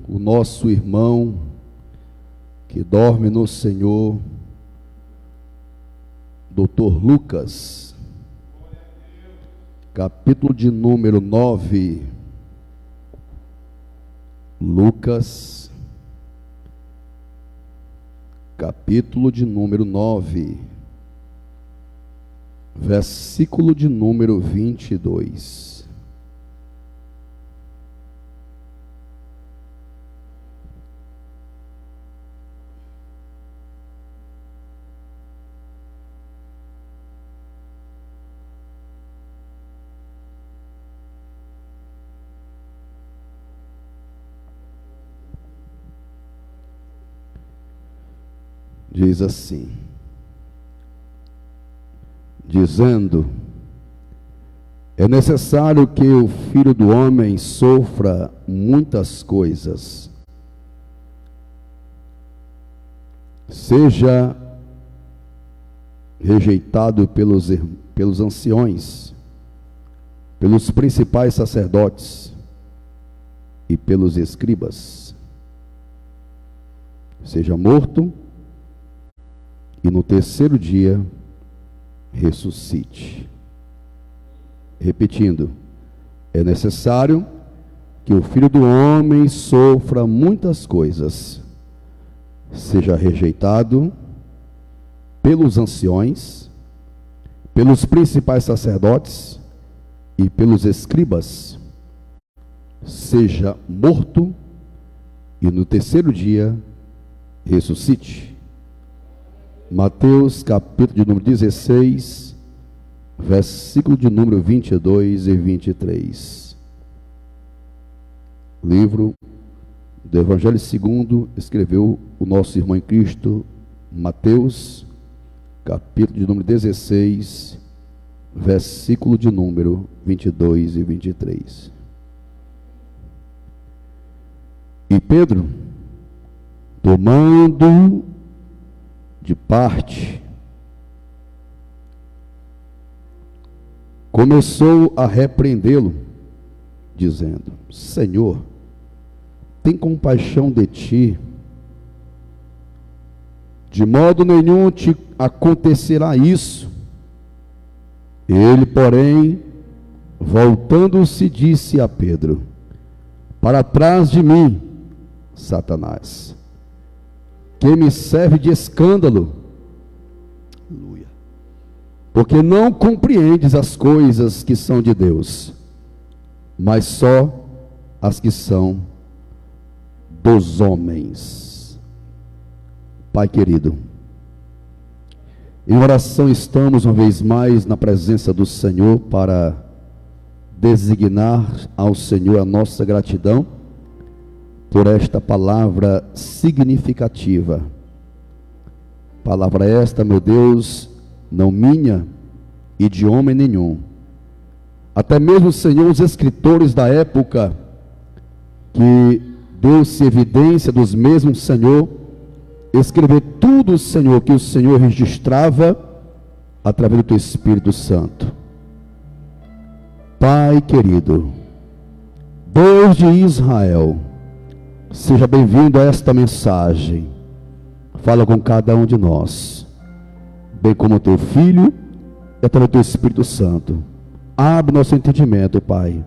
o nosso irmão que dorme no Senhor, Dr. Lucas, capítulo de número 9. Lucas, capítulo de número 9, versículo de número 22. Diz assim, dizendo: é necessário que o Filho do Homem sofra muitas coisas, seja rejeitado pelos anciões, pelos principais sacerdotes e pelos escribas, seja morto e no terceiro dia ressuscite. Repetindo, é necessário que o Filho do Homem sofra muitas coisas, seja rejeitado pelos anciões, pelos principais sacerdotes e pelos escribas, seja morto e no terceiro dia ressuscite. Mateus, capítulo de número 16, versículo de número 22 e 23. Livro do Evangelho segundo escreveu o nosso irmão em Cristo, Mateus, capítulo de número 16, versículo de número 22 e 23. E Pedro, tomando de parte, começou a repreendê-lo, dizendo: Senhor, tem compaixão de ti, de modo nenhum te acontecerá isso. Ele, porém, voltando-se, disse a Pedro: para trás de mim, Satanás, que me serve de escândalo, aleluia, porque não compreendes as coisas que são de Deus, mas só as que são dos homens. Pai querido, em oração estamos uma vez mais na presença do Senhor para designar ao Senhor a nossa gratidão por esta palavra significativa. Palavra esta, meu Deus, não minha e de homem nenhum. Até mesmo, Senhor, os escritores da época, que deu-se evidência dos mesmos, Senhor, escrever tudo, Senhor, que o Senhor registrava através do Teu Espírito Santo. Pai querido, Deus de Israel, seja bem-vindo a esta mensagem. Fala com cada um de nós, bem como o Teu Filho e através do Teu Espírito Santo. Abre nosso entendimento, Pai,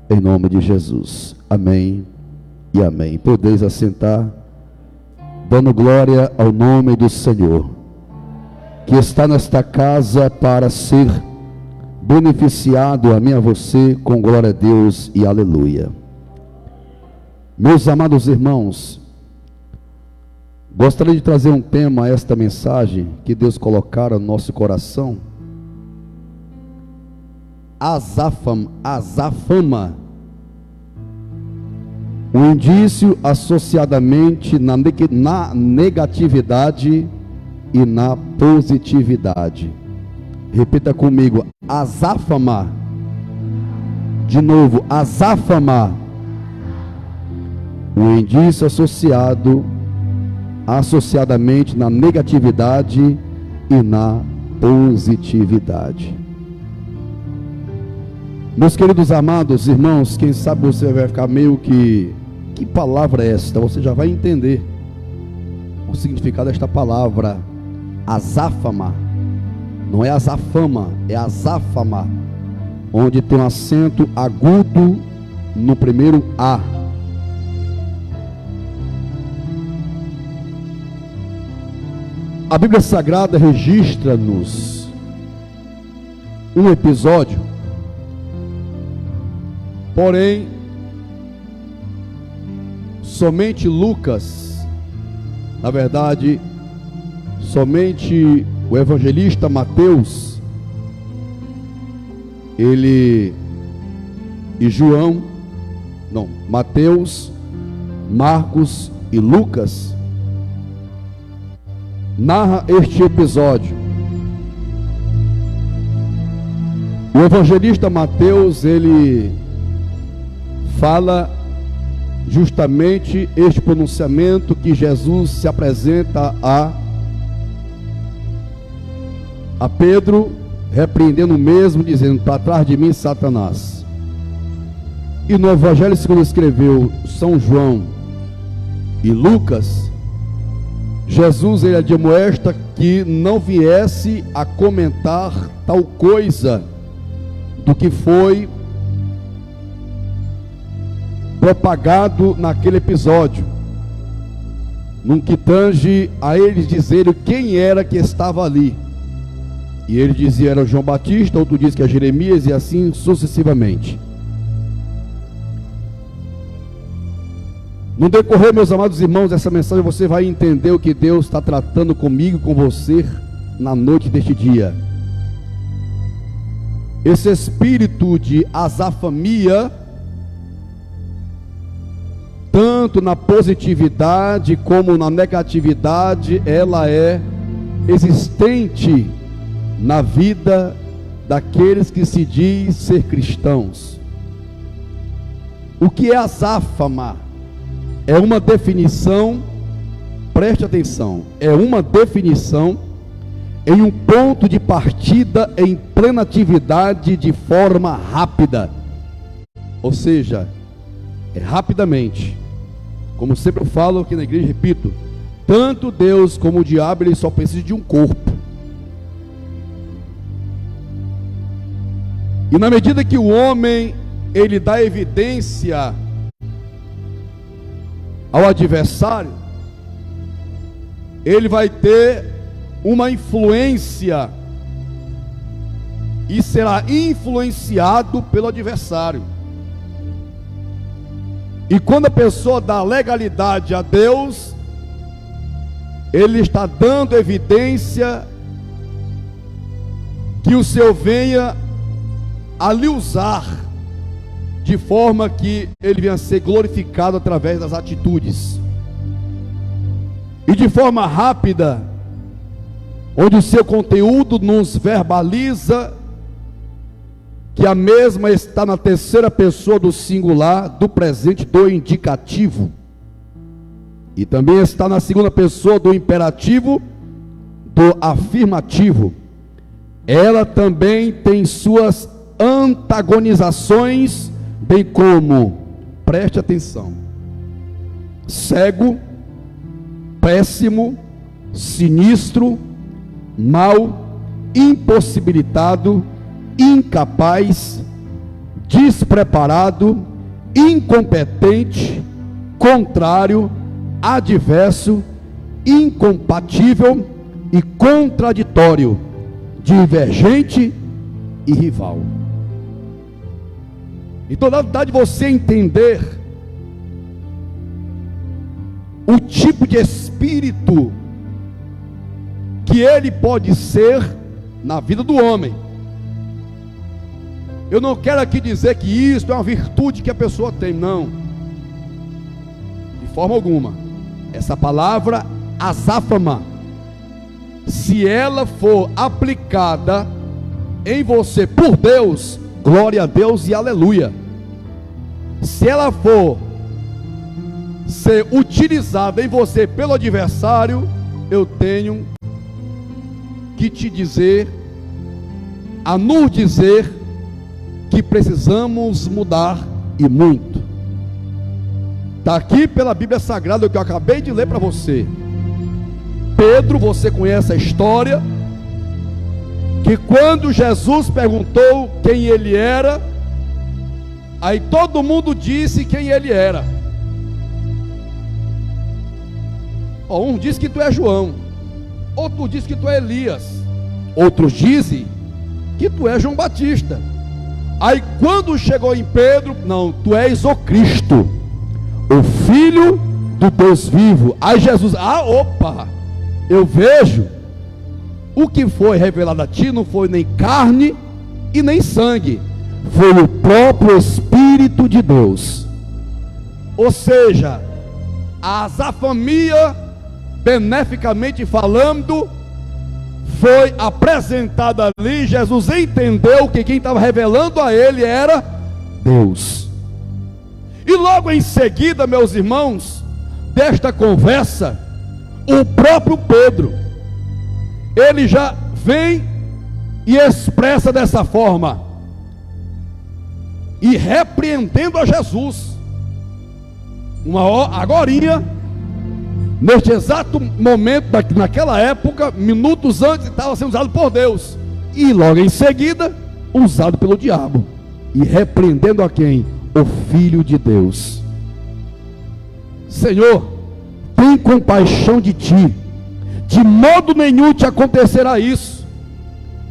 em nome de Jesus. Amém e amém. Podeis assentar, dando glória ao nome do Senhor, que está nesta casa para ser beneficiado, a mim e a você, com glória a Deus e aleluia. Meus amados irmãos, gostaria de trazer um tema a esta mensagem que Deus colocara no nosso coração. Azafama, um indício associadamente na negatividade e na positividade. Repita comigo: azáfama. De novo, azáfama. Um indício associadamente na negatividade e na positividade. Meus queridos amados irmãos, quem sabe você vai ficar meio que Que palavra é esta? Você já vai entender o significado desta palavra, azáfama. Não é azafama, é azáfama, onde tem um acento agudo no primeiro A. A Bíblia Sagrada registra-nos um episódio, porém, somente Lucas, na verdade, somente o evangelista Mateus, Mateus, Marcos e Lucas narra este episódio. O evangelista Mateus, ele fala justamente este pronunciamento que Jesus se apresenta a Pedro, repreendendo o mesmo, dizendo: para trás de mim, Satanás. E no evangelho segundo escreveu São João e Lucas, Jesus, ele admoesta que não viesse a comentar tal coisa do que foi propagado naquele episódio, num que tange a eles dizerem quem era que estava ali. E ele dizia era João Batista, outro diz que é Jeremias, e assim sucessivamente. No decorrer, meus amados irmãos, dessa mensagem você vai entender o que Deus está tratando comigo e com você na noite deste dia. Esse espírito de azafamia, tanto na positividade como na negatividade, ela é existente na vida daqueles que se diz ser cristãos. O que é azáfama? É uma definição, preste atenção, é uma definição em um ponto de partida em plena atividade de forma rápida, ou seja, é rapidamente. Como sempre eu falo aqui na igreja, repito, tanto Deus como o diabo, eles só precisam de um corpo. E na medida que o homem, ele dá evidência ao adversário, ele vai ter uma influência e será influenciado pelo adversário. E quando a pessoa dá legalidade a Deus, ele está dando evidência que o Senhor venha a lhe usar, de forma que ele venha a ser glorificado através das atitudes. E de forma rápida, onde o seu conteúdo nos verbaliza que a mesma está na terceira pessoa do singular, do presente, do indicativo. E também está na segunda pessoa do imperativo, do afirmativo. Ela também tem suas antagonizações, bem como, preste atenção, cego, péssimo, sinistro, mau, impossibilitado, incapaz, despreparado, incompetente, contrário, adverso, incompatível e contraditório, divergente e rival. Então, na verdade, você entender o tipo de espírito que ele pode ser na vida do homem. Eu não quero aqui dizer que isso é uma virtude que a pessoa tem, não, de forma alguma. Essa palavra azáfama, se ela for aplicada em você por Deus, glória a Deus e aleluia. Se ela for ser utilizada em você pelo adversário, eu tenho que te dizer, a nos dizer, que precisamos mudar, e muito. Está aqui pela Bíblia Sagrada, o que eu acabei de ler para você. Pedro, você conhece a história, que quando Jesus perguntou quem ele era, aí todo mundo disse quem ele era. Um diz que tu é João, outro diz que tu é Elias, outros dizem que tu é João Batista. Aí quando chegou em Pedro, não, tu és o Cristo, o Filho do Deus vivo. Aí Jesus, opa, eu vejo, o que foi revelado a ti não foi nem carne e nem sangue, foi o próprio Espírito de Deus. Ou seja, a família, beneficamente falando, foi apresentada ali. Jesus entendeu que quem estava revelando a ele era Deus. E logo em seguida, meus irmãos, desta conversa, o próprio Pedro, ele já vem e expressa dessa forma, e repreendendo a Jesus, agorinha, neste exato momento, naquela época, minutos antes, estava sendo usado por Deus, e logo em seguida, usado pelo diabo, e repreendendo a quem? O Filho de Deus. Senhor, tem compaixão de ti, de modo nenhum te acontecerá isso.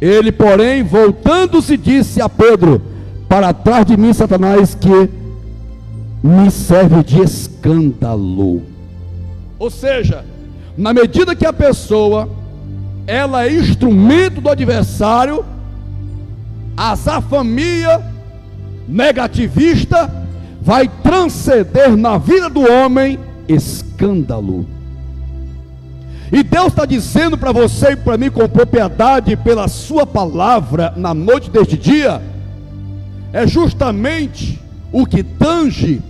Ele, porém, voltando-se, disse a Pedro: para trás de mim, Satanás, que me serve de escândalo. Ou seja, na medida que a pessoa, ela é instrumento do adversário, a família negativista vai transcender na vida do homem escândalo. E Deus está dizendo para você e para mim com propriedade, pela sua palavra, na noite deste dia, é justamente o que tange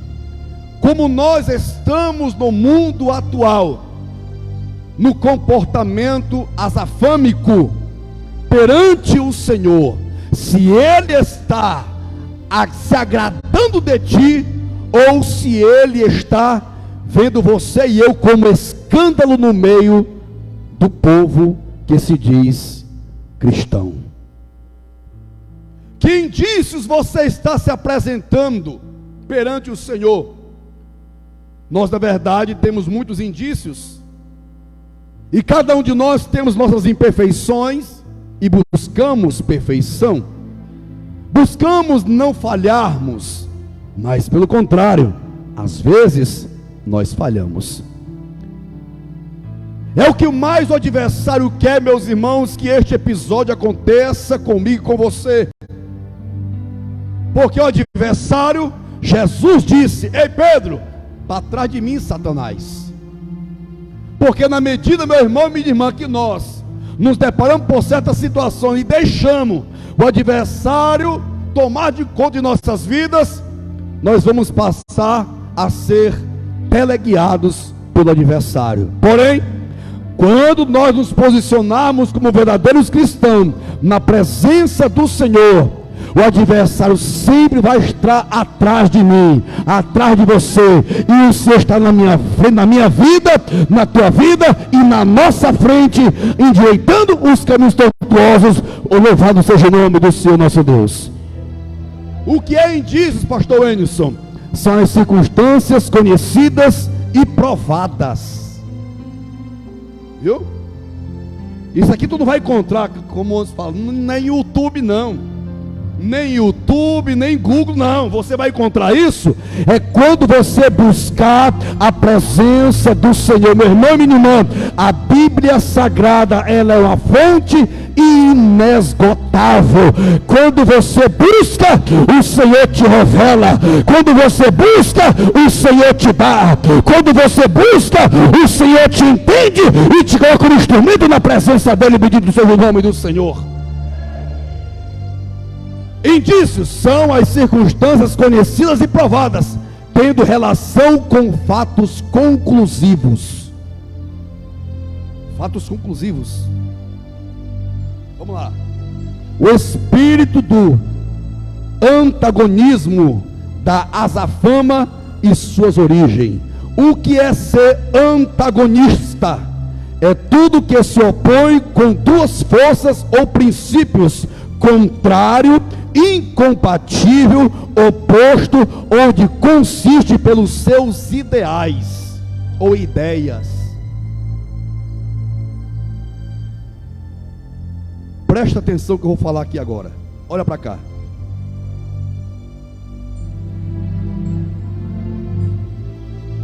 como nós estamos no mundo atual, no comportamento azafâmico perante o Senhor. Se Ele está se agradando de ti, ou se Ele está vendo você e eu como escândalo no meio do povo que se diz cristão. Que indícios você está se apresentando perante o Senhor? Nós, na verdade, temos muitos indícios, e cada um de nós temos nossas imperfeições, e buscamos perfeição, buscamos não falharmos, mas pelo contrário, às vezes nós falhamos. É o que mais o adversário quer, meus irmãos, que este episódio aconteça comigo e com você, porque o adversário, Jesus disse: ei Pedro, para trás de mim, Satanás. Porque na medida, meu irmão e minha irmã, que nós nos deparamos por certas situações e deixamos o adversário tomar de conta de nossas vidas, nós vamos passar a ser teleguiados pelo adversário. Porém, quando nós nos posicionarmos como verdadeiros cristãos na presença do Senhor, o adversário sempre vai estar atrás de mim, atrás de você, e o Senhor está na minha vida, na tua vida e na nossa frente, endireitando os caminhos tortuosos. Louvado seja o nome do Senhor nosso Deus. O que é indícios, pastor Enilson? São as circunstâncias conhecidas e provadas. Viu? Isso aqui tu não vai encontrar, como outros falam, nem YouTube não. Nem YouTube, nem Google, não. Você vai encontrar isso é quando você buscar a presença do Senhor. Meu irmão e minha irmã, a Bíblia Sagrada, ela é uma fonte inesgotável. Quando você busca, o Senhor te revela. Quando você busca, o Senhor te dá. Quando você busca, o Senhor te entende e te coloca um instrumento na presença dele. Bendito seja o nome do Senhor. Indícios são as circunstâncias conhecidas e provadas, tendo relação com fatos conclusivos. Fatos conclusivos. Vamos lá. O espírito do antagonismo da azafama e suas origens. O que é ser antagonista? É tudo que se opõe com duas forças ou princípios, contrário, incompatível, oposto, onde consiste pelos seus ideais ou ideias. Presta atenção que eu vou falar aqui agora. Olha para cá.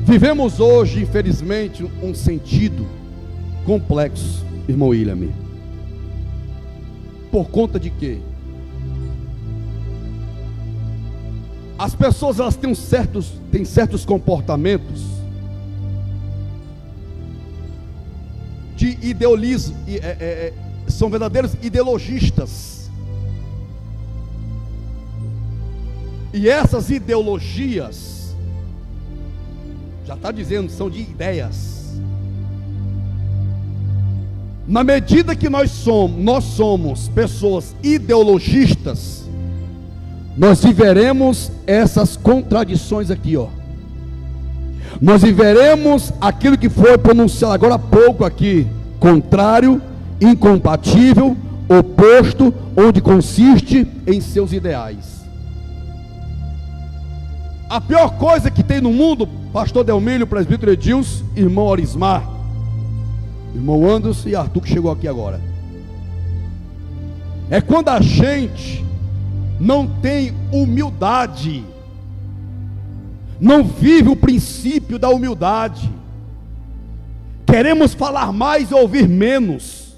Vivemos hoje, infelizmente, um sentido complexo, irmão William. Por conta de quê? As pessoas, elas têm certos comportamentos de idealismo, são verdadeiros ideologistas. E essas ideologias, já está dizendo, são de ideias. Na medida que nós somos pessoas ideologistas, nós viveremos essas contradições aqui, ó. Nós viveremos aquilo que foi pronunciado agora há pouco aqui: contrário, incompatível, oposto, onde consiste em seus ideais. A pior coisa que tem no mundo, pastor Delmílio, presbítero Edilson, irmão Orismar, irmão Anderson e Arthur, que chegou aqui agora, é quando a gente não tem humildade, não vive o princípio da humildade. Queremos falar mais e ouvir menos.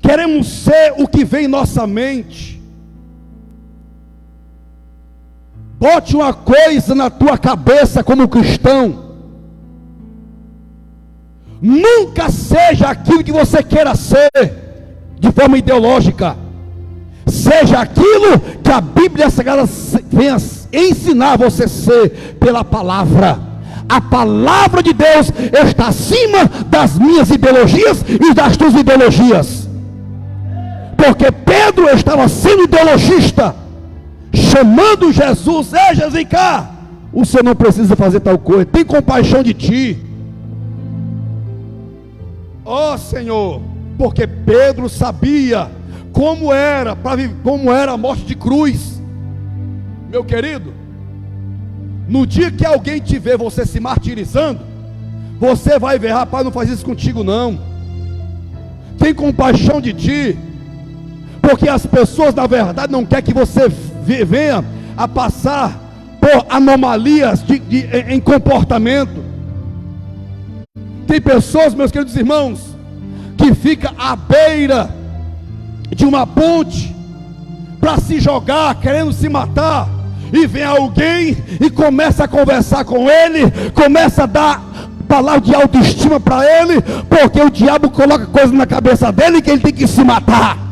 Queremos ser o que vem em nossa mente. Bote uma coisa na tua cabeça como cristão: nunca seja aquilo que você queira ser de forma ideológica. Seja aquilo que a Bíblia Sagrada venha ensinar você a ser pela palavra. A palavra de Deus está acima das minhas ideologias e das tuas ideologias. Porque Pedro estava sendo ideologista, chamando Jesus: ei, Jesus, vem cá, o Senhor não precisa fazer tal coisa, tem compaixão de ti. Ó Senhor, porque Pedro sabia como era a morte de cruz. Meu querido, no dia que alguém te ver você se martirizando, você vai ver: rapaz, não faz isso contigo não, tem compaixão de ti. Porque as pessoas na verdade não querem que você venha a passar por anomalias em comportamento. Tem pessoas, meus queridos irmãos, que fica à beira de uma ponte para se jogar, querendo se matar, e vem alguém e começa a conversar com ele, começa a dar palavra de autoestima para ele, porque o diabo coloca coisa na cabeça dele que ele tem que se matar.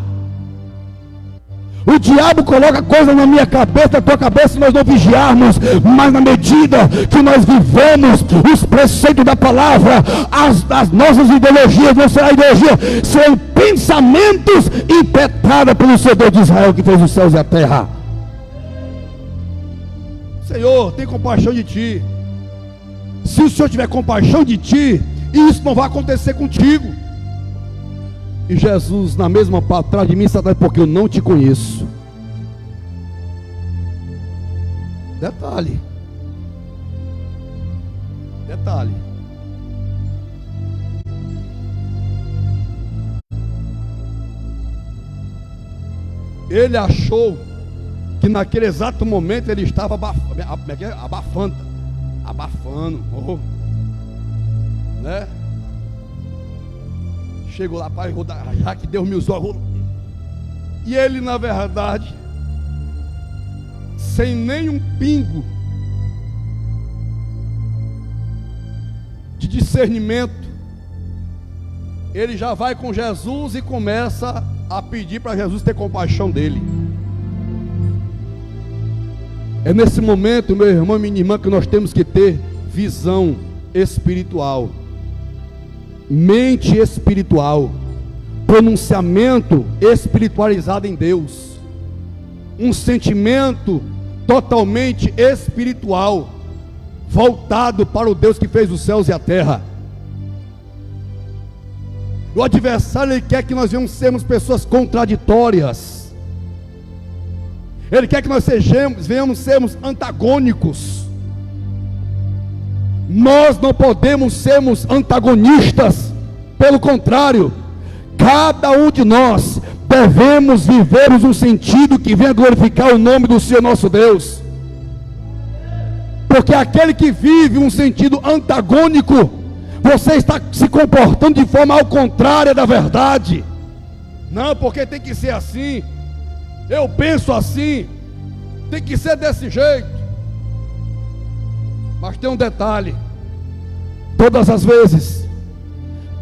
O diabo coloca coisa na minha cabeça, na tua cabeça, se nós não vigiarmos. Mas na medida que nós vivemos os preceitos da palavra, as nossas ideologias não serão ideologias, serão pensamentos impetrados pelo Senhor Deus de Israel, que fez os céus e a terra. Senhor, tem compaixão de ti. Se o Senhor tiver compaixão de ti, isso não vai acontecer contigo. E Jesus, na mesma palavra: atrás de mim, Satanás, porque eu não te conheço. Detalhe. Ele achou que naquele exato momento ele estava abafando, né? Chegou lá, pai, já que Deus me usou. E ele, na verdade, sem nenhum pingo de discernimento, ele já vai com Jesus e começa a pedir para Jesus ter compaixão dele. É nesse momento, meu irmão e minha irmã, que nós temos que ter visão espiritual, mente espiritual, pronunciamento espiritualizado em Deus, um sentimento totalmente espiritual, voltado para o Deus que fez os céus e a terra. O adversário, ele quer que nós venhamos pessoas contraditórias. Ele quer que nós venhamos sermos antagônicos. Nós não podemos sermos antagonistas. Pelo contrário, cada um de nós devemos viver um sentido que venha glorificar o nome do Senhor nosso Deus. Porque aquele que vive um sentido antagônico, você está se comportando de forma ao contrário da verdade. Não, porque tem que ser assim. Eu penso assim. Tem que ser desse jeito. Mas tem um detalhe: todas as vezes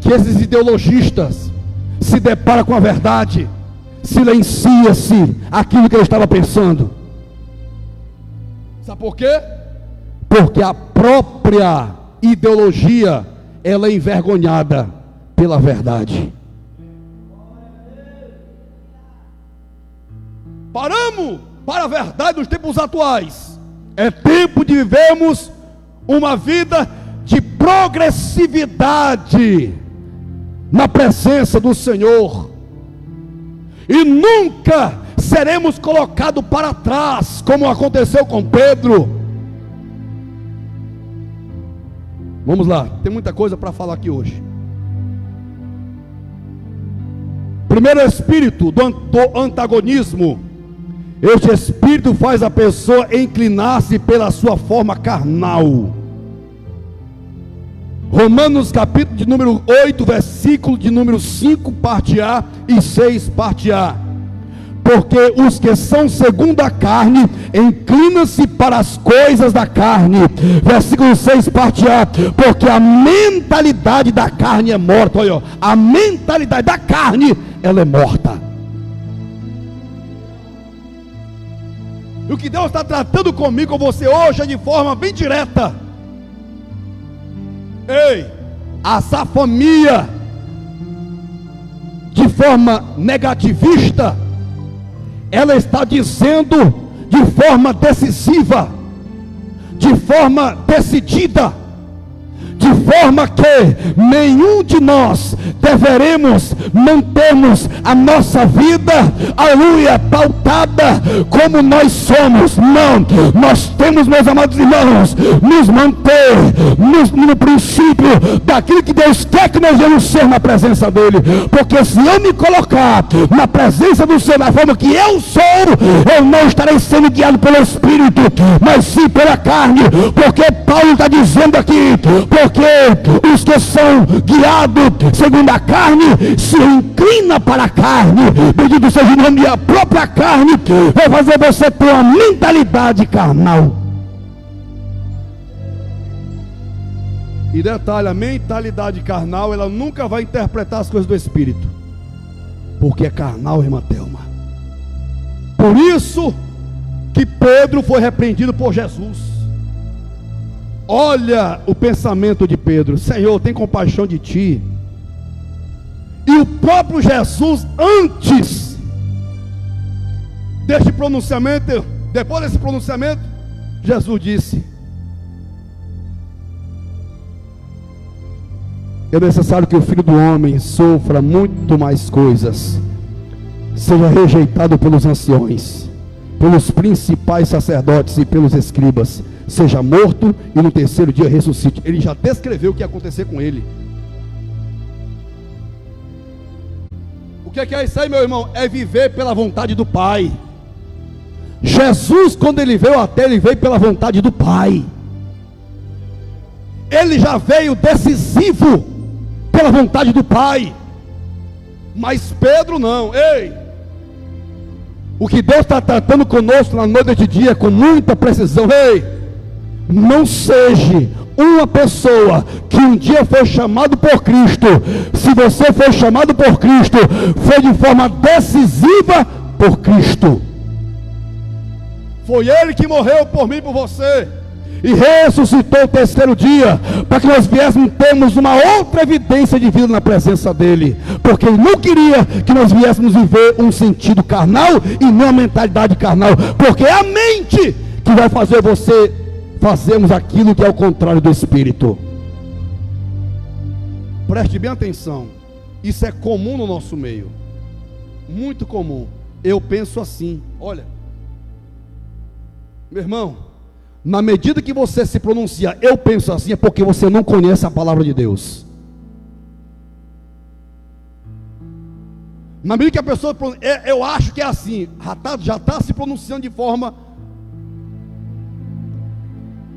que esses ideologistas se deparam com a verdade, silencia-se aquilo que ele estava pensando. Sabe por quê? Porque a própria ideologia, ela é envergonhada pela verdade. Paramos para a verdade nos tempos atuais. É tempo de vivermos uma vida de progressividade na presença do Senhor, e nunca seremos colocados para trás, como aconteceu com Pedro. Vamos lá, tem muita coisa para falar aqui hoje. Primeiro espírito do antagonismo. Este espírito faz a pessoa inclinar-se pela sua forma carnal. Romanos capítulo de número 8, versículo de número 5, parte A e 6, parte A. Porque os que são segundo a carne inclinam-se para as coisas da carne. Versículo 6, parte A. Porque a mentalidade da carne é morta. Olha, a mentalidade da carne, ela é morta. E o que Deus está tratando comigo, com você hoje, é de forma bem direta. Ei, essa família, de forma negativista, ela está dizendo de forma decisiva, de forma decidida, de forma que nenhum de nós deveremos mantermos a nossa vida, aleluia, pautada como nós somos. Não, nós temos, meus amados irmãos, nos manter no princípio daquilo que Deus quer que nós devemos ser na presença dele. Porque se eu me colocar na presença do Senhor na forma que eu sou, eu não estarei sendo guiado pelo Espírito, mas sim pela carne. Porque Paulo está dizendo aqui, porque os que são guiados segundo a carne se inclina para a carne. Bendito seja o nome, da própria carne vai fazer você ter uma mentalidade carnal. E detalhe, a mentalidade carnal, ela nunca vai interpretar as coisas do Espírito, porque é carnal, irmã Thelma. Por isso que Pedro foi repreendido por Jesus. Olha o pensamento de Pedro: Senhor, tem compaixão de ti. E o próprio Jesus, antes deste pronunciamento, depois desse pronunciamento, Jesus disse: é necessário que o Filho do Homem sofra muito mais coisas, seja rejeitado pelos anciões, pelos principais sacerdotes e pelos escribas, seja morto e no terceiro dia ressuscite. Ele já descreveu o que ia acontecer com ele. O que é isso aí, meu irmão? É viver pela vontade do Pai. Jesus, quando ele veio até, ele veio pela vontade do Pai. Ele já veio decisivo pela vontade do Pai. Mas Pedro não. Ei, o que Deus está tratando conosco na noite de dia com muita precisão. Ei, não seja uma pessoa que um dia foi chamado por Cristo. Se você foi chamado por Cristo, foi de forma decisiva por Cristo. Foi Ele que morreu por mim e por você, e ressuscitou o terceiro dia, para que nós viéssemos termos uma outra evidência de vida na presença dEle, porque Ele não queria que nós viéssemos viver um sentido carnal e não a mentalidade carnal, porque é a mente que vai fazer você fazermos aquilo que é o contrário do Espírito. Preste bem atenção, isso é comum no nosso meio, muito comum. Eu penso assim, olha, meu irmão, na medida que você se pronuncia, eu penso assim, é porque você não conhece a palavra de Deus. Na medida que a pessoa, eu acho que é assim, já está se pronunciando de forma,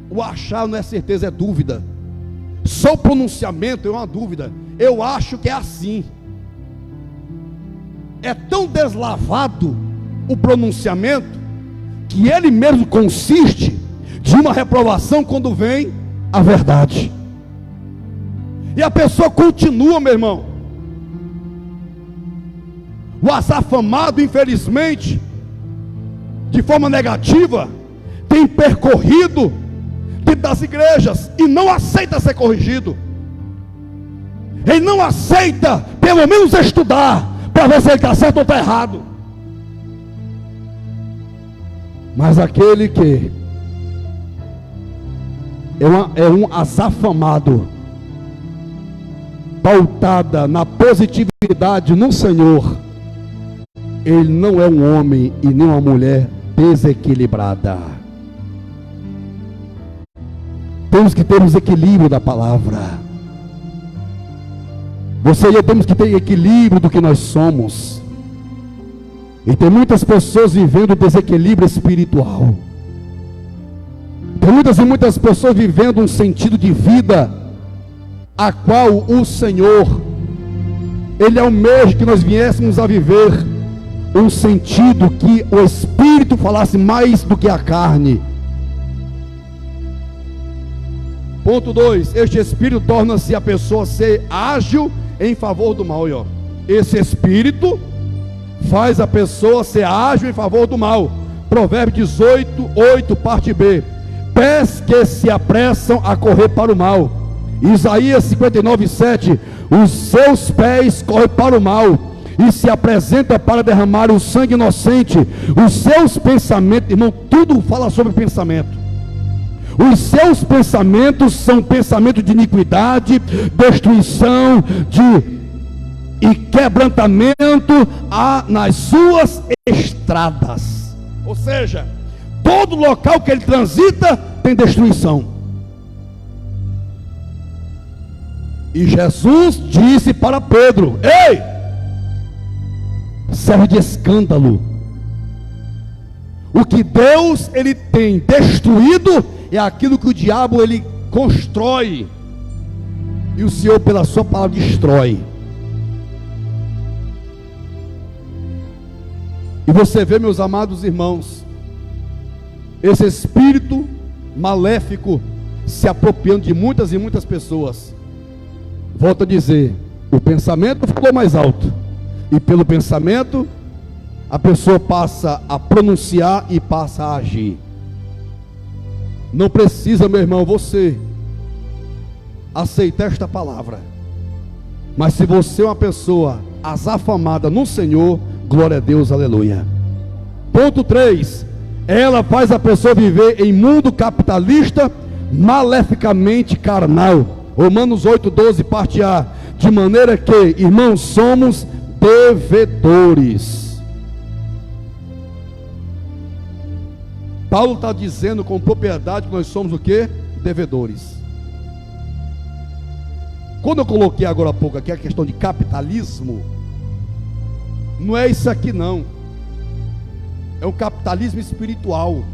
o achar não é certeza, é dúvida. Só o pronunciamento é uma dúvida. Eu acho que é assim. É tão deslavado o pronunciamento, que ele mesmo consiste de uma reprovação quando vem a verdade. E a pessoa continua, meu irmão. O azafamado, infelizmente, de forma negativa, tem percorrido dentro das igrejas e não aceita ser corrigido. Ele não aceita, pelo menos, estudar para ver se ele está certo ou está errado. Mas aquele que é um azafamado, pautada na positividade no Senhor, ele não é um homem e nem uma mulher desequilibrada. Temos que ter um equilíbrio da palavra. Você e eu temos que ter equilíbrio do que nós somos. E tem muitas pessoas vivendo desequilíbrio espiritual. Tem muitas e muitas pessoas vivendo um sentido de vida a qual o Senhor, Ele almeja que nós viéssemos a viver um sentido que o Espírito falasse mais do que a carne. Ponto 2, este Espírito torna-se a pessoa ser ágil em favor do mal. Esse Espírito faz a pessoa ser ágil em favor do mal. Provérbios 18, 8, parte B. Pés que se apressam a correr para o mal. Isaías 59, 7. Os seus pés correm para o mal e se apresenta para derramar o sangue inocente. Os seus pensamentos, irmão, tudo fala sobre pensamento. Os seus pensamentos são pensamentos de iniquidade, destruição, e quebrantamento nas suas estradas. Ou seja, todo local que ele transita tem destruição. E Jesus disse para Pedro: ei, serve de escândalo. O que Deus ele tem destruído é aquilo que o diabo ele constrói, e o Senhor pela sua palavra destrói. E você vê, meus amados irmãos, esse espírito maléfico se apropriando de muitas e muitas pessoas. Volto a dizer, o pensamento ficou mais alto, e pelo pensamento a pessoa passa a pronunciar e passa a agir. Não precisa, meu irmão, você aceitar esta palavra, mas se você é uma pessoa azafamada no Senhor, glória a Deus, aleluia. Ponto 3, ela faz a pessoa viver em mundo capitalista, maleficamente carnal. Romanos 8:12, parte A. De maneira que, irmãos, somos devedores. Paulo está dizendo com propriedade que nós somos o quê? Devedores. Quando eu coloquei agora há pouco aqui a questão de capitalismo, não é isso aqui não. É um capitalismo espiritual.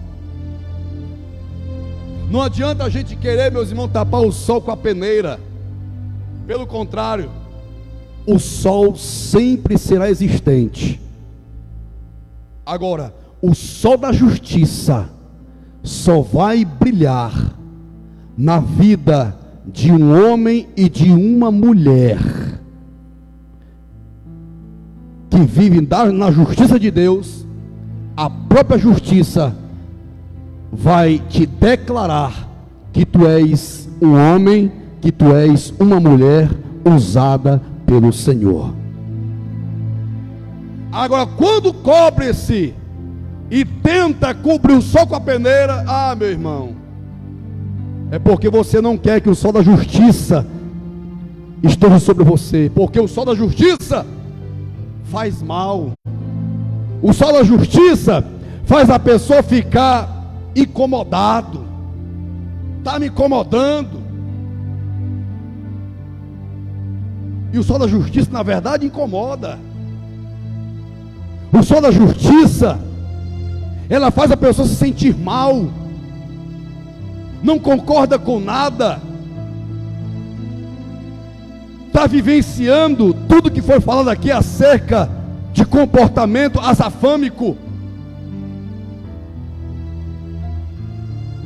Não adianta a gente querer, meus irmãos, tapar o sol com a peneira. Pelo contrário, o sol sempre será existente. Agora, o sol da justiça só vai brilhar na vida de um homem e de uma mulher que vivem na justiça de Deus. A própria justiça vai te declarar que tu és um homem, que tu és uma mulher usada pelo Senhor. Agora, quando cobre-se e tenta cobrir o sol com a peneira, ah, meu irmão, é porque você não quer que o sol da justiça esteja sobre você, porque o sol da justiça faz mal. O sol da justiça faz a pessoa ficar incomodado. Está me incomodando. E o sol da justiça, na verdade, incomoda. O sol da justiça, ela faz a pessoa se sentir mal, não concorda com nada, está vivenciando tudo que foi falado aqui acerca de comportamento azafâmico.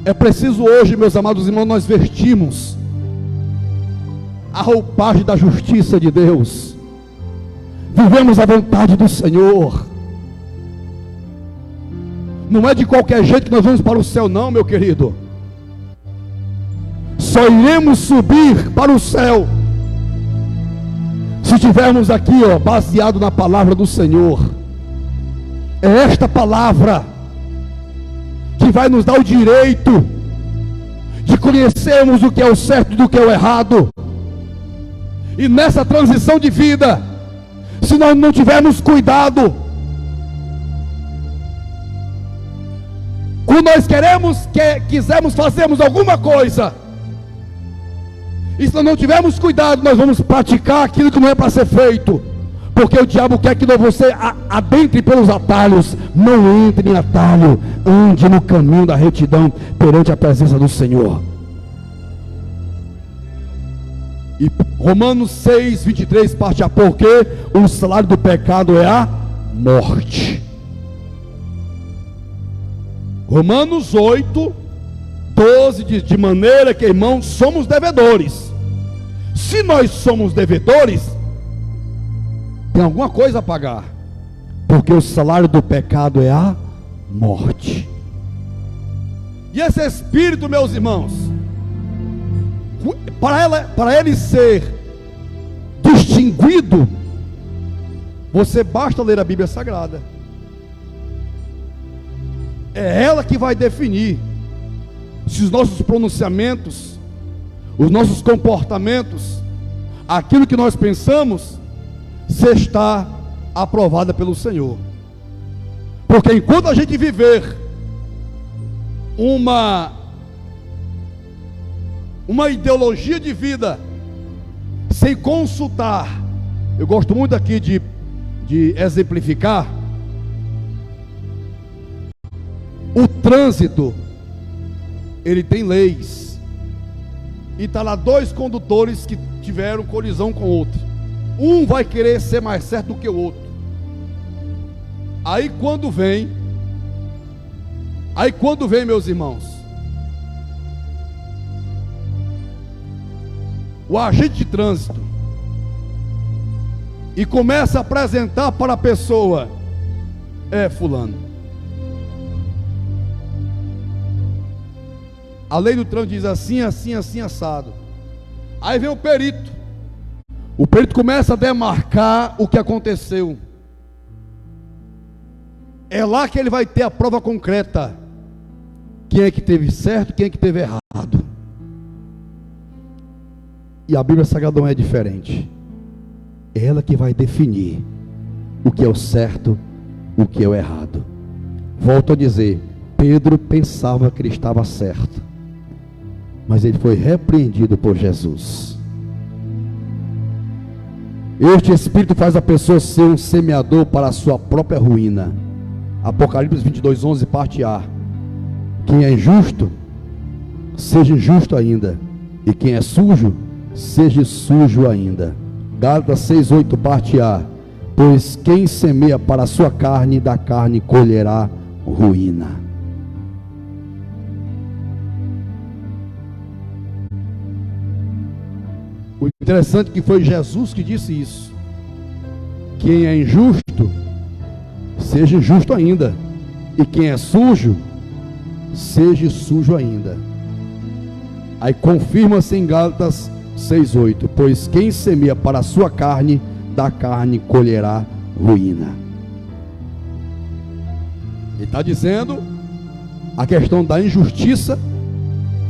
É preciso hoje, meus amados irmãos, nós vestirmos a roupagem da justiça de Deus, vivemos a vontade do Senhor. Não é de qualquer jeito que nós vamos para o céu, não, meu querido. Só iremos subir para o céu se estivermos aqui, baseado na palavra do Senhor. É esta palavra que vai nos dar o direito de conhecermos o que é o certo e do que é o errado. E nessa transição de vida, se nós não tivermos cuidado, quando nós quisermos fazermos alguma coisa, e se nós não tivermos cuidado, nós vamos praticar aquilo que não é para ser feito, porque o diabo quer que você adentre pelos atalhos. Não entre em atalho, ande no caminho da retidão perante a presença do Senhor. E Romanos 6, 23, parte A, porque o salário do pecado é a morte. Romanos 8, 12 diz: de maneira que, irmãos, somos devedores. Se nós somos devedores, tem alguma coisa a pagar, porque o salário do pecado é a morte. E esse espírito, meus irmãos, para ele ser distinguido, você basta ler a Bíblia Sagrada. É ela que vai definir se os nossos pronunciamentos, os nossos comportamentos, aquilo que nós pensamos, se está aprovada pelo Senhor. Porque enquanto a gente viver uma ideologia de vida sem consultar, eu gosto muito aqui de exemplificar o trânsito. Ele tem leis, e está lá dois condutores que tiveram colisão com o outro. Um vai querer ser mais certo do que o outro. Aí quando vem, meus irmãos, o agente de trânsito, e começa a apresentar para a pessoa: fulano, a lei do trânsito diz assim, assim, assim, assado. Aí vem o perito começa a demarcar o que aconteceu. É lá que ele vai ter a prova concreta, quem é que teve certo, quem é que teve errado. E a Bíblia Sagrada não é diferente. É ela que vai definir o que é o certo, o que é o errado. Volto a dizer, Pedro pensava que ele estava certo, mas ele foi repreendido por Jesus. Este espírito faz a pessoa ser um semeador para a sua própria ruína. Apocalipse 22, 11, parte A. Quem é injusto, seja injusto ainda, e quem é sujo, seja sujo ainda. Gálatas 6, 8, parte A. Pois quem semeia para a sua carne, da carne colherá ruína. O interessante é que foi Jesus que disse isso. Quem é injusto, seja injusto ainda, e quem é sujo, seja sujo ainda. Aí confirma-se em Gálatas 6:8, pois quem semeia para a sua carne, da carne colherá ruína. Ele está dizendo a questão da injustiça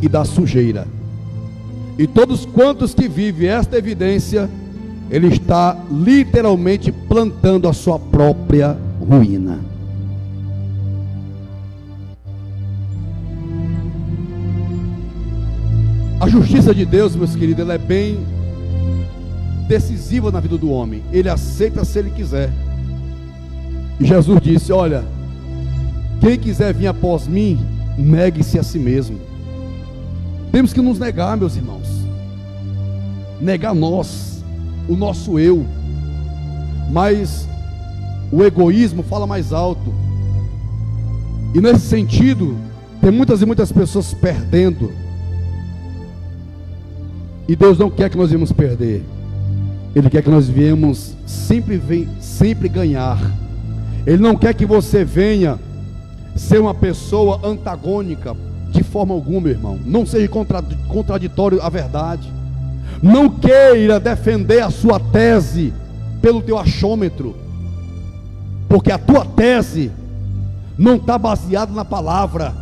e da sujeira. E todos quantos que vivem esta evidência, ele está literalmente plantando a sua própria ruína. A justiça de Deus, meus queridos, ela é bem decisiva na vida do homem. Ele aceita se ele quiser. E Jesus disse: olha, quem quiser vir após mim, negue-se a si mesmo. Temos que nos negar, meus irmãos. Negar nós, o nosso eu. Mas o egoísmo fala mais alto. E nesse sentido, tem muitas e muitas pessoas perdendo. E Deus não quer que nós viemos perder. Ele quer que nós viemos sempre ganhar. Ele não quer que você venha ser uma pessoa antagônica de forma alguma, meu irmão. Não seja contraditório à verdade. Não queira defender a sua tese pelo teu achômetro, porque a tua tese não está baseada na palavra,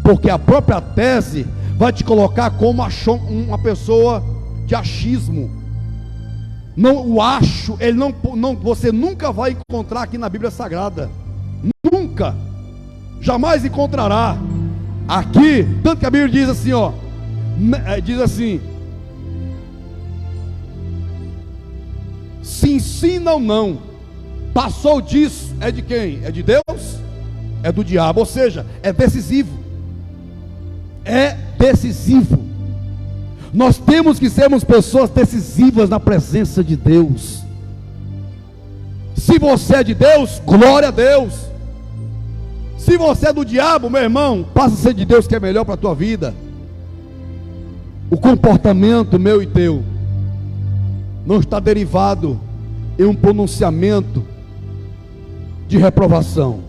porque a própria tese vai te colocar como uma pessoa de achismo. Não, o acho, ele não, você nunca vai encontrar aqui na Bíblia Sagrada. Nunca, jamais encontrará. Aqui, tanto que a Bíblia diz assim, ó, diz assim: se ensina ou não, passou disso, é de quem? É de Deus? É do diabo. Ou seja, é decisivo. É decisivo. Nós temos que sermos pessoas decisivas na presença de Deus. Se você é de Deus, glória a Deus. Se você é do diabo, meu irmão, passa a ser de Deus, que é melhor para a tua vida. O comportamento meu e teu não está derivado em um pronunciamento de reprovação.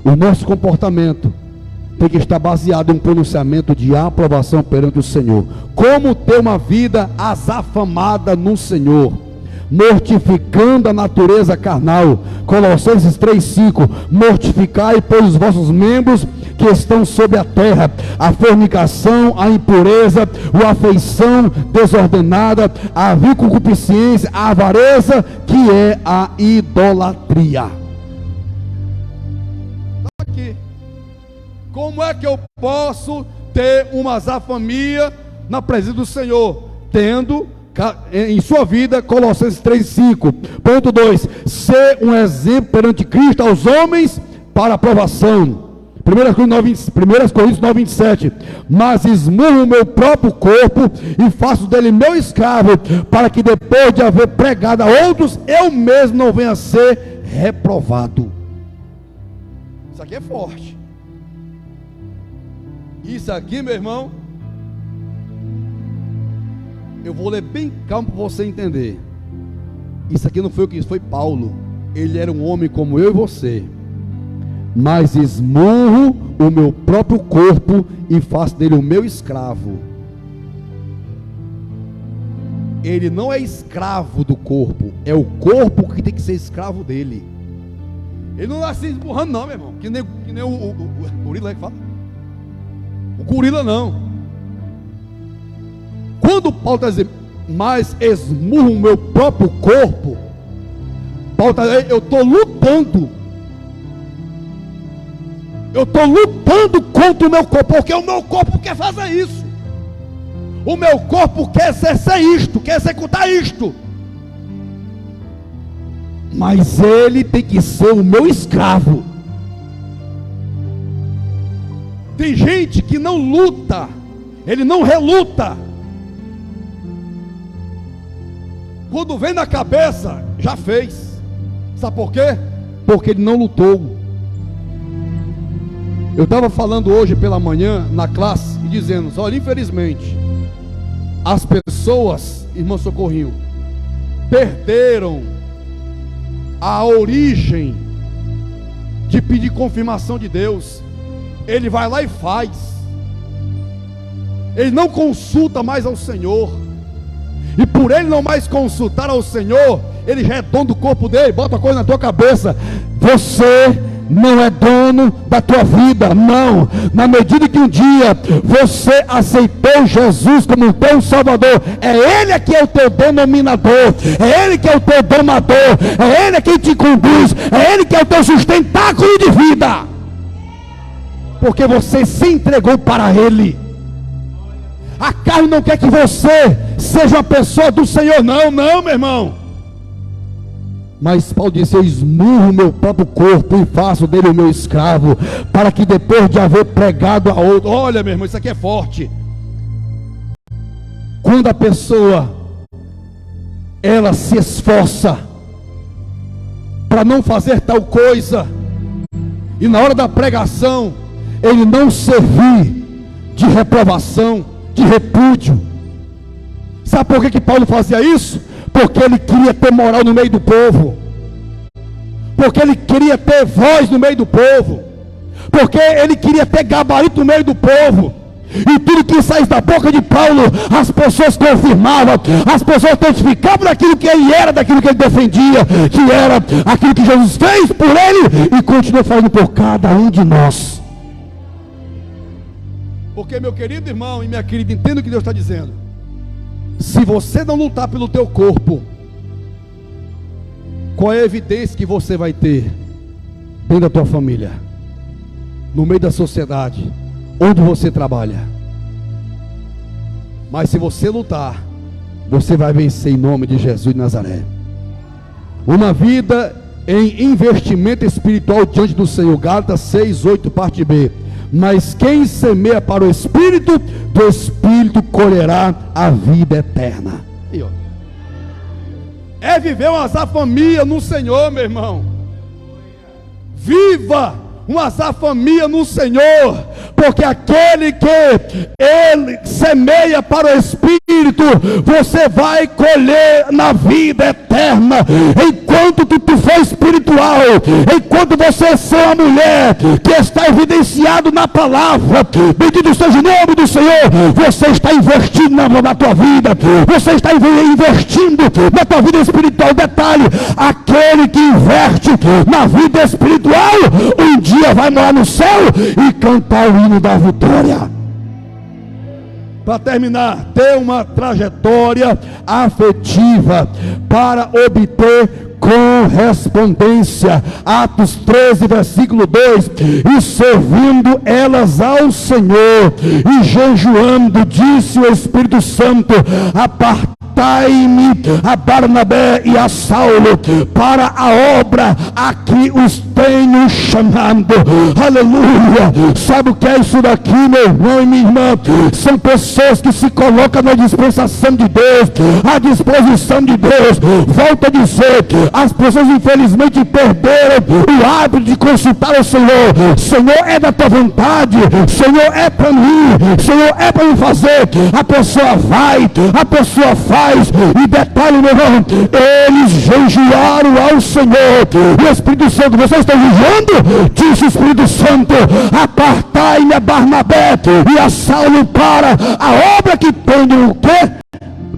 O nosso comportamento tem que estar baseado em um pronunciamento de aprovação perante o Senhor. Como ter uma vida azafamada no Senhor, mortificando a natureza carnal. Colossenses 3:5: mortificai, pois, os vossos membros que estão sobre a terra: a fornicação, a impureza, a afeição desordenada, a vil concupiscência, a avareza, que é a idolatria. Aqui, como é que eu posso ter uma azafamia na presença do Senhor? Tendo em sua vida, Colossenses 3:5. Ponto 2: ser um exemplo perante Cristo aos homens para aprovação. 1 Coríntios 9:27. Mas esmurro o meu próprio corpo e faço dele meu escravo, para que depois de haver pregado a outros, eu mesmo não venha a ser reprovado. Isso aqui é forte. Isso aqui, meu irmão, eu vou ler bem calmo para você entender. Isso aqui não foi o que foi Paulo. Ele era um homem como eu e você. Mas esmurro o meu próprio corpo e faço dele o meu escravo. Ele não é escravo do corpo, é o corpo que tem que ser escravo dele. Ele não nasce esmurrando não, meu irmão, que nem o gorila que fala. O gorila não. Quando Paulo está dizendo, mas esmurro o meu próprio corpo, Paulo está dizendo, eu estou lutando. Eu estou lutando contra o meu corpo, porque o meu corpo quer fazer isso. O meu corpo quer exercer isto, quer executar isto. Mas ele tem que ser o meu escravo. Tem gente que não luta, ele não reluta. Quando vem na cabeça, já fez. Sabe por quê? Porque ele não lutou. Eu estava falando hoje pela manhã na classe e dizendo, olha, infelizmente as pessoas, irmão Socorrinho, perderam a origem de pedir confirmação de Deus. Ele vai lá e faz. Ele não consulta mais ao Senhor. E por ele não mais consultar ao Senhor, ele já é dono do corpo dele. Bota a coisa na tua cabeça: você não é dono da tua vida, não. Na medida que um dia você aceitou Jesus como teu Salvador, é Ele que é o teu denominador, é Ele que é o teu domador, é Ele quem te conduz, é Ele que é o teu sustentáculo de vida, porque você se entregou para Ele. A carne não quer que você seja uma pessoa do Senhor, não, meu irmão. Mas Paulo disse: eu esmurro o meu próprio corpo e faço dele o meu escravo, para que depois de haver pregado a outro. Olha, meu irmão, isso aqui é forte. Quando a pessoa, ela se esforça para não fazer tal coisa, e na hora da pregação ele não servir de reprovação, de repúdio. Sabe por que Paulo fazia isso? Porque ele queria ter moral no meio do povo, porque ele queria ter voz no meio do povo, porque ele queria ter gabarito no meio do povo. E tudo que saísse da boca de Paulo, as pessoas confirmavam, as pessoas testificavam daquilo que ele era, daquilo que ele defendia, que era aquilo que Jesus fez por ele e continua fazendo por cada um de nós. Porque, meu querido irmão e minha querida, entenda o que Deus está dizendo. Se você não lutar pelo teu corpo, qual é a evidência que você vai ter dentro da tua família, no meio da sociedade, onde você trabalha? Mas se você lutar, você vai vencer em nome de Jesus de Nazaré. Uma vida em investimento espiritual diante do Senhor. Gálatas 6:8, parte B. Mas quem semeia para o Espírito, do Espírito colherá a vida eterna. Aí, ó. É viver uma azafamia no Senhor, meu irmão. Viva uma azafamia no Senhor, porque aquele que ele semeia para o Espírito, você vai colher na vida eterna. Enquanto tu for espiritual, enquanto você for uma mulher que está evidenciado na palavra, bendito seja o nome do Senhor, você está investindo na tua vida, você está investindo na tua vida espiritual. Detalhe: aquele que investe na vida espiritual, um dia vai morar no céu e cantar o hino da vitória. Para terminar, ter uma trajetória afetiva para obter correspondência. Atos 13, versículo 2: e servindo elas ao Senhor e jejuando, disse o Espírito Santo: apartai-me a Barnabé e a Saulo para a obra a que os tenho chamado. Aleluia. Sabe o que é isso daqui, meu irmão e minha irmã? São pessoas que se colocam na dispensação de Deus, à disposição de Deus. Volto a dizer, as pessoas infelizmente perderam o hábito de consultar o Senhor. Senhor, é da tua vontade? Senhor, é para mim? Senhor, é para me fazer? A pessoa vai, a pessoa faz. E detalhe, meu irmão, eles jejuaram ao Senhor. E o Espírito Santo: vocês estão jejuando? Disse o Espírito Santo: apartai-me a Barnabé e a Saulo para a obra que tenho o quê?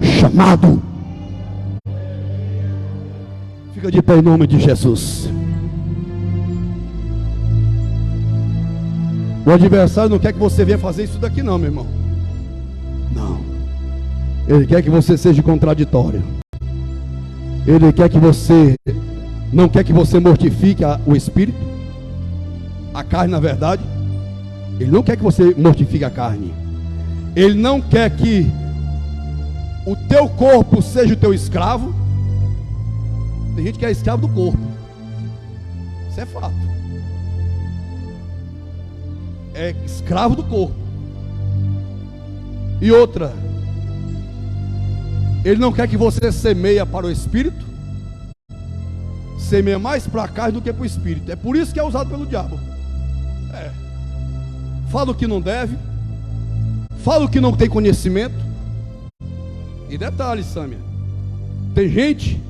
Chamado. Fica de pé em nome de Jesus. O adversário não quer que você venha fazer isso daqui, não, meu irmão. Não. Ele quer que você seja contraditório. Ele quer que você, não quer que você mortifique o espírito, a carne, na verdade. Ele não quer que você mortifique a carne. Ele não quer que o teu corpo seja o teu escravo. Tem gente que é escravo do corpo. Isso é fato. É escravo do corpo. E outra, ele não quer que você semeia para o espírito. Semeia mais para a carne do que para o espírito. É por isso que é usado pelo diabo. Fala o que não deve, fala o que não tem conhecimento. E detalhe, Sâmia, tem gente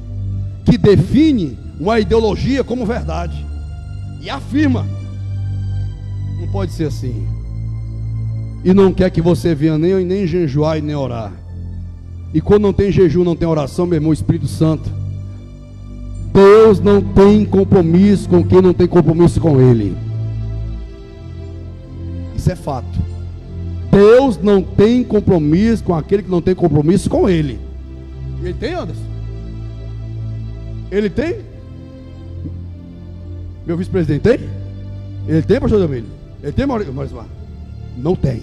que define uma ideologia como verdade e afirma: não pode ser assim. E não quer que você venha nem jejuar e nem orar. E quando não tem jejum, não tem oração, meu irmão, o Espírito Santo, Deus não tem compromisso com quem não tem compromisso com Ele. Isso é fato. Deus não tem compromisso com aquele que não tem compromisso com Ele. Ele tem, Anderson? Ele tem? Meu vice-presidente tem? Ele tem, pastor Domínio? Ele tem, Maurício? Não tem.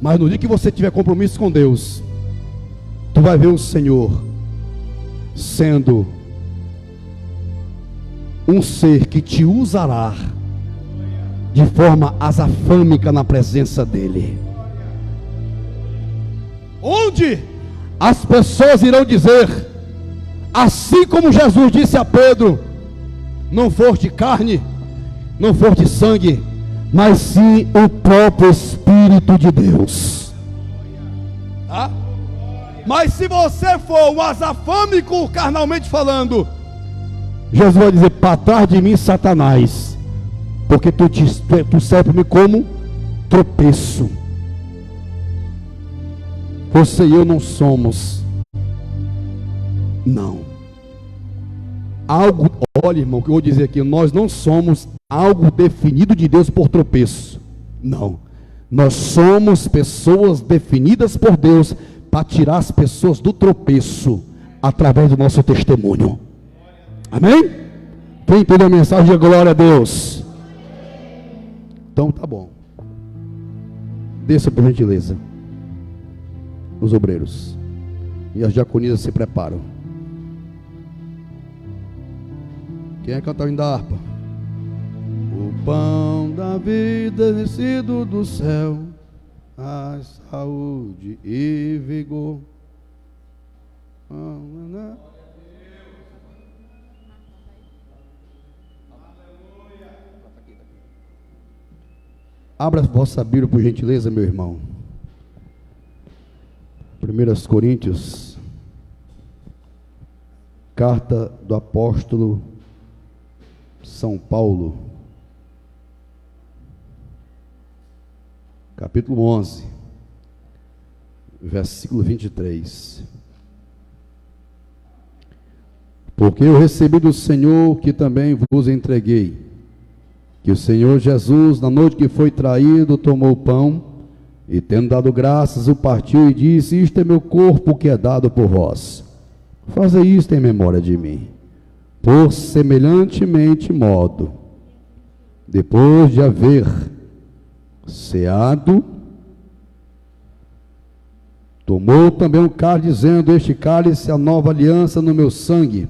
Mas no dia que você tiver compromisso com Deus, tu vai ver o Senhor sendo um ser que te usará de forma azafâmica na presença dele. Onde as pessoas irão dizer, assim como Jesus disse a Pedro: não foste carne, não foste sangue, mas sim o próprio Espírito de Deus. Tá? Mas se você for um azafâmico carnalmente falando, Jesus vai dizer: para trás de mim, Satanás, porque tu serve-me como tropeço. Você e eu não somos, não, algo, olha irmão, o que eu vou dizer aqui, nós não somos algo definido de Deus por tropeço, não, nós somos pessoas definidas por Deus para tirar as pessoas do tropeço, através do nosso testemunho. Amém? Quem entendeu a mensagem, de glória a Deus. Então tá bom, desça por gentileza os obreiros, e as diaconisas se preparam. Quem é cantar o hino da harpa? O pão da vida descido do céu, a saúde e vigor. Abra a vossa Bíblia por gentileza, meu irmão. 1 Coríntios, carta do apóstolo São Paulo, capítulo 11, versículo 23. Porque eu recebi do Senhor que também vos entreguei, que o Senhor Jesus, na noite que foi traído, tomou o pão, e tendo dado graças, o partiu e disse: isto é meu corpo que é dado por vós, fazei isto em memória de mim. Por semelhantemente modo, depois de haver ceado, tomou também um cálice, dizendo: este cálice é a nova aliança no meu sangue,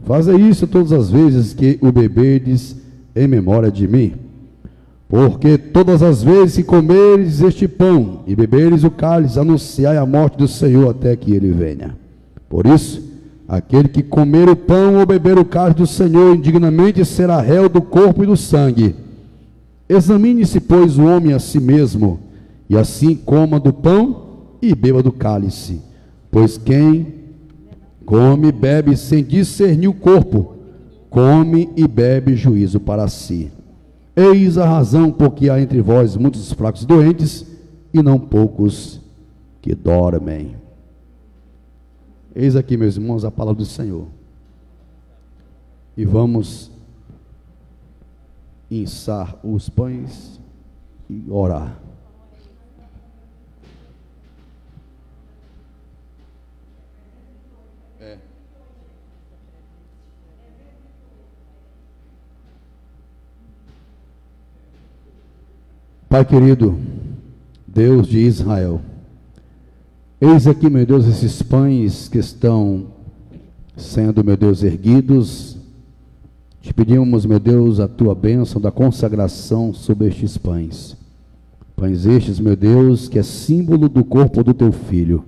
fazei isso todas as vezes que o beberdes em memória de mim. Porque todas as vezes que comeres este pão e beberes o cálice, anunciai a morte do Senhor até que ele venha. Por isso, aquele que comer o pão ou beber o cálice do Senhor indignamente será réu do corpo e do sangue. Examine-se, pois, o homem a si mesmo, e assim coma do pão e beba do cálice. Pois quem come e bebe sem discernir o corpo, come e bebe juízo para si. Eis a razão porque há entre vós muitos fracos e doentes, e não poucos que dormem. Eis aqui, meus irmãos, a palavra do Senhor. E vamos inçar os pães e orar. Pai querido, Deus de Israel, eis aqui, meu Deus, esses pães que estão sendo, meu Deus, erguidos. Te pedimos, meu Deus, a tua bênção da consagração sobre estes pães. Pães estes, meu Deus, que é símbolo do corpo do teu Filho.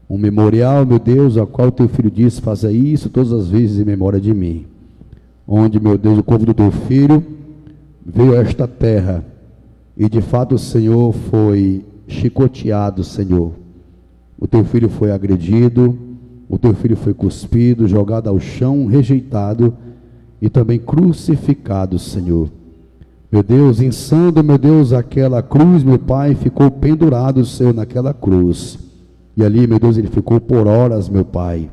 Um memorial, meu Deus, ao qual o teu Filho disse: faça isso todas as vezes em memória de mim. Onde, meu Deus, o corpo do teu Filho veio a esta terra. E de fato o Senhor foi chicoteado, Senhor. O teu filho foi agredido, o teu filho foi cuspido, jogado ao chão, rejeitado e também crucificado, Senhor. Meu Deus, insando, meu Deus, aquela cruz, meu Pai, ficou pendurado, Senhor, naquela cruz. E ali, meu Deus, ele ficou por horas, meu Pai,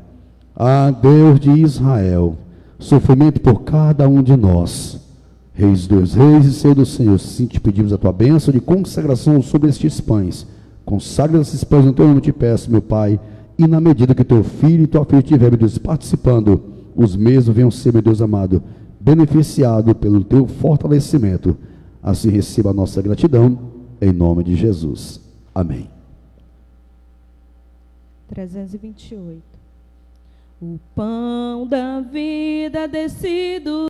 Ah, Deus de Israel, sofrimento por cada um de nós. Reis dos reis e Senhor dos senhores, sim, te pedimos a tua bênção de consagração sobre estes pães. Consagra esses pães no teu nome, te peço, meu Pai, e na medida que teu filho e tua filha estiverem, meu Deus, participando, os mesmos venham ser, meu Deus amado, beneficiado pelo teu fortalecimento. Assim receba a nossa gratidão, em nome de Jesus. Amém. 328. O pão da vida descido